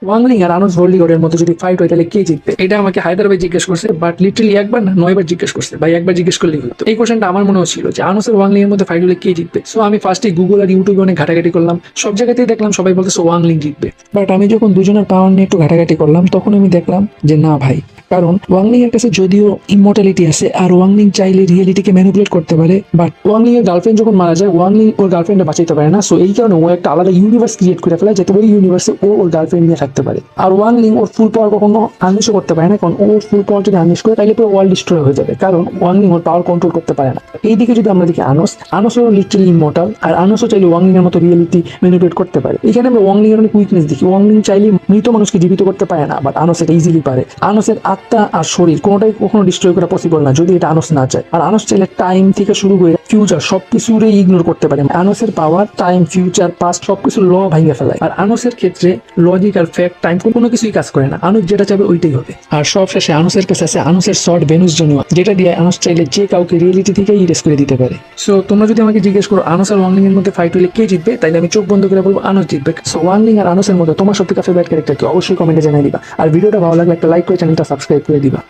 Wang Ling আর আনুস ভল্লিগড়ের মধ্যে যদি fight হয় তাহলে কে জিতবে, এটা আমাকে হায়দার ভাই জিজ্ঞেস করছে, বাট লিটারালি একবার না 9 বার জিজ্ঞেস করছে। ভাই একবার জিজ্ঞেস করলেই হতো। এই কোশ্চেনটা আমার মনে হচ্ছিল যে আনুস আর ওয়াংলিং এর মধ্যে ফাইট হলে কে জিতবে। সো আমি ফার্স্টে গুগল আর ইউটিউবে অনেক ঘাটাঘাটি করলাম, সব জায়গাতেই দেখলাম সবাই বলতেছে ওয়াংলিং জিতবে। বাট আমি যখন দুজনের পাওয়ার নিয়ে একটু ঘাটাঘাটি করলাম তখন আমি দেখলাম যে না ভাই, কারণ ওয়াংলিং এর কাছে যদিও ইমর্টালিটি আছে আর ওয়াংলিং চাইলে রিয়েলিটিকে ম্যানিপুলেট করতে পারে, বাট ওয়াংলিং এর গার্লফ্রেন্ড যখন মারা যায় ওয়াংলিং ওর গার্লফ্রেন্ডে বাঁচাইতে পারে না। সো এই কারণে ও একটা আলাদা ইউনিভার্স ক্রিয়েট করে ফেলে যাতে ওই ইউনিভার্সে ও ওর গার্লফ্রেন্ড নিয়ে থাকতে পারে। আর ওয়াংলিং ওর ফুল পাওয়ার কখনো আনলিশও করতে পারে না, কারণ ওর ফুল পাওয়ার যদি আনলিশ করে তাহলে পুরো ওয়ার্ল্ড ডিস্ট্রয় হয়ে যাবে, কারণ ওয়াংলিং ওর পাওয়ার কন্ট্রোল করতে পারে না। এইদিকে যদি আমরা দেখি আনসও লিটারালি ইমর্টাল, আর আনসও চাইলে ওয়াংলিং এর মতো রিয়েলিটি ম্যানিপুলেট করতে পারে। এখানে আমরা ওয়াংলিং এর অনেক উইকনেস দেখি। ওয়াংলিং চাইলে মৃত মানুষকে জীবিত করতে পারে না, বাট আনস এটা ইজিলি পারে। আনসের আত্মা আর শরীর কোনোটাই কখনো ডিস্ট্রয় করা পসিবল না যদি এটা আনস না চায়। আর আনস চাইলে টাইম থেকে শুরু করে ফিউচার সবকিছুরই ইগনোর করতে পারে। আনসের পাওয়ার টাইম, ফিউচার, পাস্ট সবকিছু ল ভাঙিয়ে ফেলায়। আর আনসের ক্ষেত্রে লজিক আর ফ্যাক্ট, টাইম কোনো কিছুই কাজ করে না। আনুস যেটা চাবে ওইটাই হবে। আর সব শেষে আনুসের কাছে আছে আনুসের শর্ট ভেনুস জনিয়া, যেটা দিয়ে আনুস চাইলে যে কাউকে রিয়েলিটি থেকে ইরেজ করে দিতে পারে। সো তোমরা যদি আমাকে জিজ্ঞেস করো আনুস আর ওয়াংলিং এর মধ্যে ফাইট হলে কে জিতবে, তাইলে আমি চোখ বন্ধ করে বলবো আনুস জিতবে। সো ওয়াংলিং আর আনুসের মধ্যে তোমার সবথেকে ফেভারিট ক্যারেক্টার কি অবশ্যই কমেন্টে জানিয়ে দিবা। আর ভিডিওটা ভালো লাগলে একটা লাইক করে চ্যানেলটা সাবস্ক্রাইব করে দিবা।